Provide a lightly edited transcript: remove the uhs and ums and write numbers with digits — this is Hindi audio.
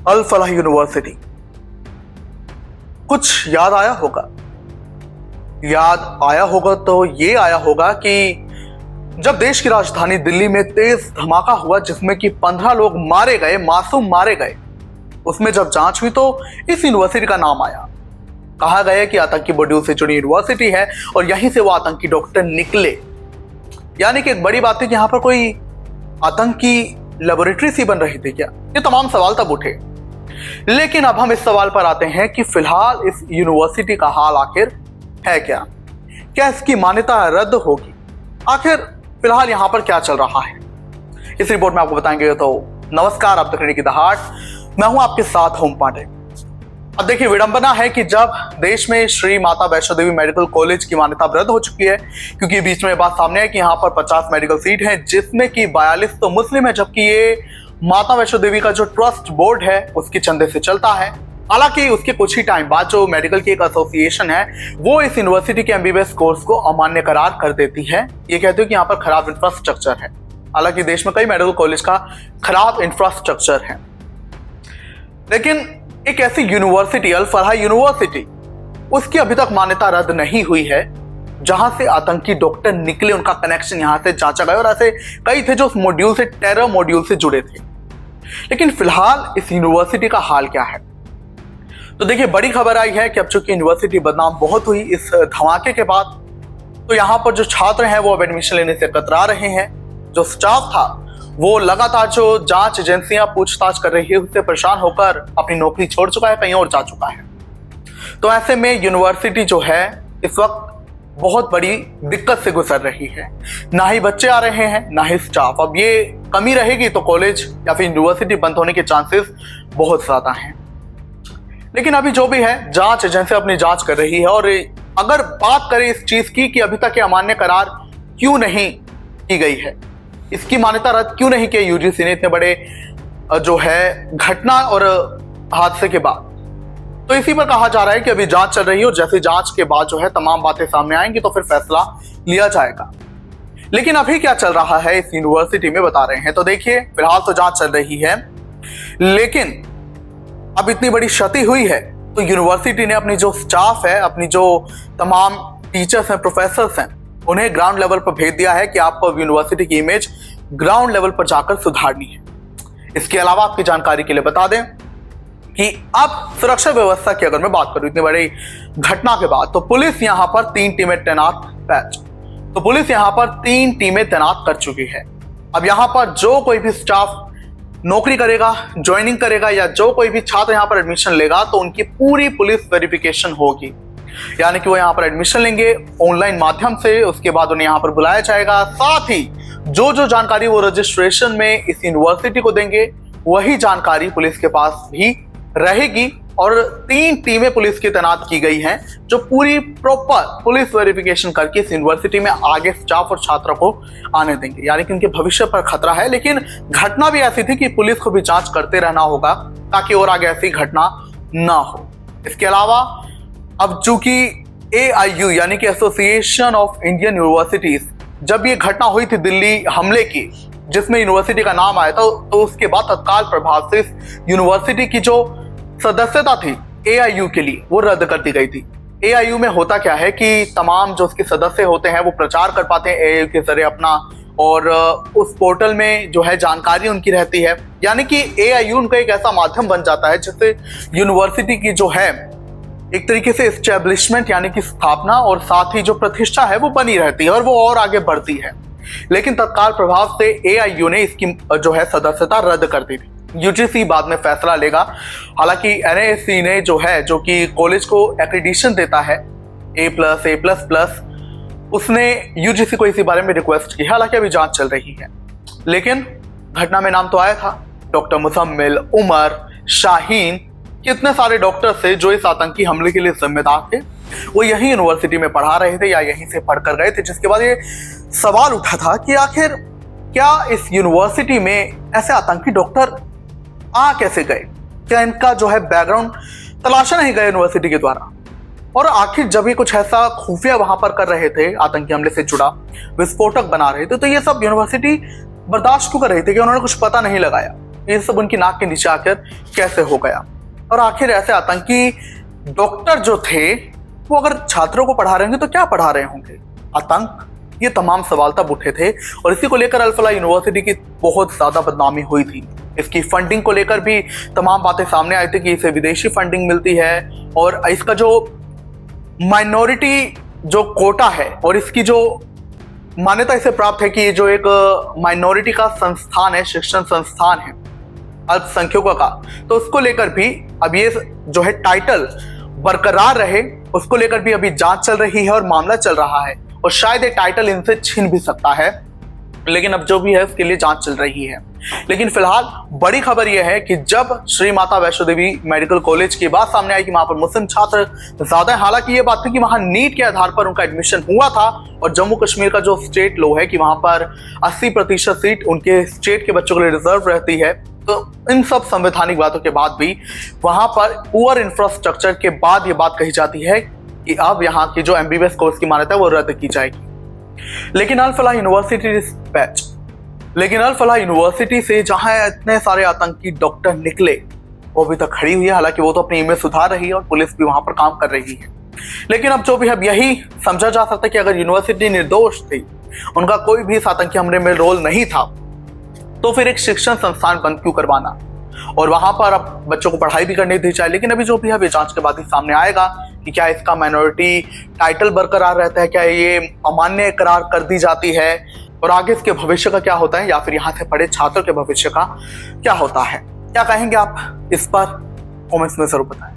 अल फलाह यूनिवर्सिटी। कुछ याद आया होगा? याद आया होगा तो ये आया होगा कि जब देश की राजधानी दिल्ली में तेज धमाका हुआ जिसमें कि 15 लोग मारे गए, मासूम मारे गए, उसमें जब जांच हुई तो इस यूनिवर्सिटी का नाम आया। कहा गया कि आतंकी मॉड्यूल से जुड़ी यूनिवर्सिटी है और यहीं से वो आतंकी डॉक्टर निकले। यानी कि एक बड़ी बात है कि यहां पर कोई आतंकी लेबोरेटरी सी बन रही थी क्या? ये तमाम सवाल तब उठे। लेकिन अब हम इस सवाल पर आते हैं कि फिलहाल इस यूनिवर्सिटी का हाल आखिर है क्या? क्या इसकी मान्यता रद्द होगी? आखिर फिलहाल यहां पर क्या चल रहा है, इस रिपोर्ट में आपको बताएंगे। तो नमस्कार, आप देख रहे हैं की दहाड़, मैं हूं आपके साथ होम पांडे। अब देखिए, विडंबना है कि जब देश में श्री माता वैष्णो देवी मेडिकल कॉलेज की मान्यता रद्द हो चुकी है, क्योंकि बीच में बात सामने है कि यहाँ पर 50 मेडिकल सीट हैं जिसमें कि 42 तो मुस्लिम है, जबकि ये माता वैष्णो देवी का जो ट्रस्ट बोर्ड है उसके चंदे से चलता है। हालांकि उसके कुछ ही टाइम बाद जो मेडिकल की एक एसोसिएशन है वो इस यूनिवर्सिटी के एमबीबीएस कोर्स को अमान्य करार कर देती है। ये कहते हैं कि यहाँ पर खराब इंफ्रास्ट्रक्चर है। हालांकि देश में कई मेडिकल कॉलेज का खराब इंफ्रास्ट्रक्चर है, लेकिन एक ऐसी यूनिवर्सिटी, अल फलाह यूनिवर्सिटी, उसकी अभी तक मान्यता रद्द नहीं हुई है जहां से आतंकी डॉक्टर निकले, उनका कनेक्शन यहां से जांचा गया और ऐसे कई थे जो उस मॉड्यूल से, टेरर मॉड्यूल से जुड़े थे। लेकिन फिलहाल इस यूनिवर्सिटी का हाल क्या है? तो देखिए, बड़ी खबर आई है कि अब चूंकि यूनिवर्सिटी बदनाम बहुत हुई इस धमाके के बाद, तो यहाँ पर जो छात्र हैं वो अब एडमिशन लेने से कतरा रहे हैं। जो स्टाफ था वो लगातार जो जांच एजेंसियां पूछताछ कर रही है उससे परेशान होकर अपनी नौकरी छोड़ चुका है, कहीं और जा चुका है। तो ऐसे में यूनिवर्सिटी जो है इस वक्त बहुत बड़ी दिक्कत से गुजर रही है। ना ही बच्चे आ रहे हैं, ना ही स्टाफ। अब ये कमी रहेगी तो कॉलेज या फिर यूनिवर्सिटी बंद होने के चांसेस बहुत ज्यादा हैं। लेकिन अभी जो भी है, जांच एजेंसी अपनी जांच कर रही है। और अगर बात करें इस चीज की कि अभी तक ये अमान्य करार क्यों नहीं की गई है, इसकी मान्यता रद्द क्यों नहीं की यूजीसी ने इतने बड़े जो है घटना और हादसे के बाद, तो इसी पर कहा जा रहा है कि अभी जांच चल रही है और जैसे जांच के बाद जो है तमाम बातें सामने आएंगी तो फिर फैसला लिया जाएगा। लेकिन अभी क्या चल रहा है इस यूनिवर्सिटी में बता रहे हैं। तो देखिए, फिलहाल तो जांच चल रही है, लेकिन अब इतनी बड़ी क्षति हुई है तो यूनिवर्सिटी ने अपनी जो स्टाफ है, अपनी जो तमाम टीचर्स हैं, प्रोफेसर्स हैं, उन्हें ग्राउंड लेवल पर भेज दिया है कि आपको यूनिवर्सिटी की इमेज ग्राउंड लेवल पर जाकर सुधारनी है। इसके अलावा आपकी जानकारी के लिए बता दें कि अब सुरक्षा व्यवस्था की अगर मैं बात करूं इतनी बड़ी घटना के बाद, तो पुलिस यहां पर 3 टीमें तैनात कर चुकी है। अब यहां पर जो कोई भी स्टाफ नौकरी करेगा, ज्वाइनिंग करेगा या जो कोई भी छात्र यहां पर एडमिशन लेगा तो उनकी पूरी पुलिस वेरिफिकेशन होगी। यानी कि वो यहां पर एडमिशन लेंगे ऑनलाइन माध्यम से, उसके बाद उन्हें यहां पर बुलाया जाएगा। साथ ही जो जो जानकारी वो रजिस्ट्रेशन में इस यूनिवर्सिटी को देंगे वही जानकारी पुलिस के पास भी रहेगी। और 3 टीमें पुलिस की तैनात की गई हैं जो पूरी प्रॉपर पुलिस वेरिफिकेशन करके इस यूनिवर्सिटी में आगे स्टाफ और छात्रों को आने देंगे। यानी कि उनके भविष्य पर खतरा है, लेकिन घटना भी ऐसी थी कि पुलिस को भी जांच करते रहना होगा ताकि और आगे ऐसी घटना ना हो। इसके अलावा अब चूंकि AIU यानी कि एसोसिएशन ऑफ इंडियन यूनिवर्सिटीज, जब ये घटना हुई थी दिल्ली हमले की जिसमें यूनिवर्सिटी का नाम आया था, तो उसके बाद तत्काल प्रभाव से इस यूनिवर्सिटी की जो सदस्यता थी AIU के लिए वो रद्द कर दी गई थी। AIU में होता क्या है कि तमाम जो उसके सदस्य होते हैं वो प्रचार कर पाते हैं AIU के जरिए अपना, और उस पोर्टल में जो है जानकारी उनकी रहती है। यानी कि AIU उनका एक ऐसा माध्यम बन जाता है जिससे यूनिवर्सिटी की जो है एक तरीके से एस्टेब्लिशमेंट यानी कि स्थापना और साथ ही जो प्रतिष्ठा है वो बनी रहती है और वो और आगे बढ़ती है। लेकिन तत्काल प्रभाव से AIU ने इसकी जो है सदस्यता रद्द कर दी थी। UGC बाद में फैसला लेगा। हालांकि NASC ने जो है, जो कि कॉलेज को एक्रेडिटेशन देता है A+, उसने UGC को इसी बारे में रिक्वेस्ट की। हालांकि अभी जांच चल रही है, लेकिन घटना में नाम तो आया था डॉक्टर मुजम्मिल, उमर, शाहीन, कितने सारे डॉक्टर थे जो इस आतंकी हमले के लिए जिम्मेदार थे। वो यही यूनिवर्सिटी में पढ़ा रहे थे या यहीं से पढ़कर गए थे, जिसके बाद ये सवाल उठा था कि आखिर क्या इस यूनिवर्सिटी में ऐसे आतंकी डॉक्टर आ कैसे गए? क्या इनका जो है बैकग्राउंड तलाशा नहीं गया यूनिवर्सिटी के द्वारा? और आखिर जब ये कुछ ऐसा खुफिया वहां पर कर रहे थे, आतंकी हमले से जुड़ा विस्फोटक बना रहे थे, तो ये सब यूनिवर्सिटी बर्दाश्त क्यों कर रही थी कि उन्होंने कुछ पता नहीं लगाया? ये सब उनकी नाक के नीचे आकर कैसे हो गया। और आखिर ऐसे आतंकी डॉक्टर जो थे वो अगर छात्रों को पढ़ा रहे होंगे तो क्या पढ़ा रहे होंगे, आतंक? ये तमाम सवाल तब उठे थे और इसी को लेकर अल फलाह यूनिवर्सिटी की बहुत ज्यादा बदनामी हुई थी। इसकी फंडिंग को लेकर भी तमाम बातें सामने आई थी कि इसे विदेशी फंडिंग मिलती है और इसका जो माइनॉरिटी जो कोटा है और इसकी जो मान्यता इसे प्राप्त है कि ये जो एक माइनॉरिटी का संस्थान है, शिक्षण संस्थान है अल्पसंख्यकों का, तो उसको लेकर भी अब ये जो है टाइटल बरकरार रहे उसको लेकर भी अभी जांच चल रही है और मामला चल रहा है और शायद ये टाइटल इनसे छीन भी सकता है, लेकिन अब जो भी है उसके लिए जांच चल रही है। लेकिन फिलहाल बड़ी खबर यह है कि जब श्री माता वैष्णो देवी मेडिकल कॉलेज की बात सामने आई कि वहां पर मुस्लिम छात्र ज्यादा, हालांकि ये बात थी कि वहां नीट के आधार पर उनका एडमिशन हुआ था और जम्मू कश्मीर का जो स्टेट लॉ है कि वहां पर 80% सीट उनके स्टेट के बच्चों के लिए रिजर्व रहती है, तो इन सब संवैधानिक बातों के बाद भी वहां पर पुअर इंफ्रास्ट्रक्चर के बाद ये बात कही जाती है कि अब यहाँ की जो एमबीबीएस कोर्स की मान्यता है वो रद्द की जाएगी। लेकिन अल फलाह यूनिवर्सिटी से जहां इतने सारे आतंकी डॉक्टर निकले वो अभी तक खड़ी हुई है। हालांकि वो तो अपनी इमेज सुधार रही है और पुलिस भी वहां पर काम कर रही है, लेकिन अब जो भी है यही समझा जा सकता है कि अगर यूनिवर्सिटी निर्दोष थी, उनका कोई भी इस आतंकी हमले में रोल नहीं था, तो फिर एक शिक्षण संस्थान बंद क्यों करवाना और वहां पर अब बच्चों को पढ़ाई भी करनी दी जाए। लेकिन अभी जो भी है जांच के बाद ही सामने आएगा कि क्या इसका माइनॉरिटी टाइटल बरकरार रहता है, क्या ये अमान्य करार कर दी जाती है और आगे इसके भविष्य का क्या होता है या फिर यहाँ से पढ़े छात्रों के भविष्य का क्या होता है। क्या कहेंगे आप इस पर, कमेंट्स में जरूर बताएं।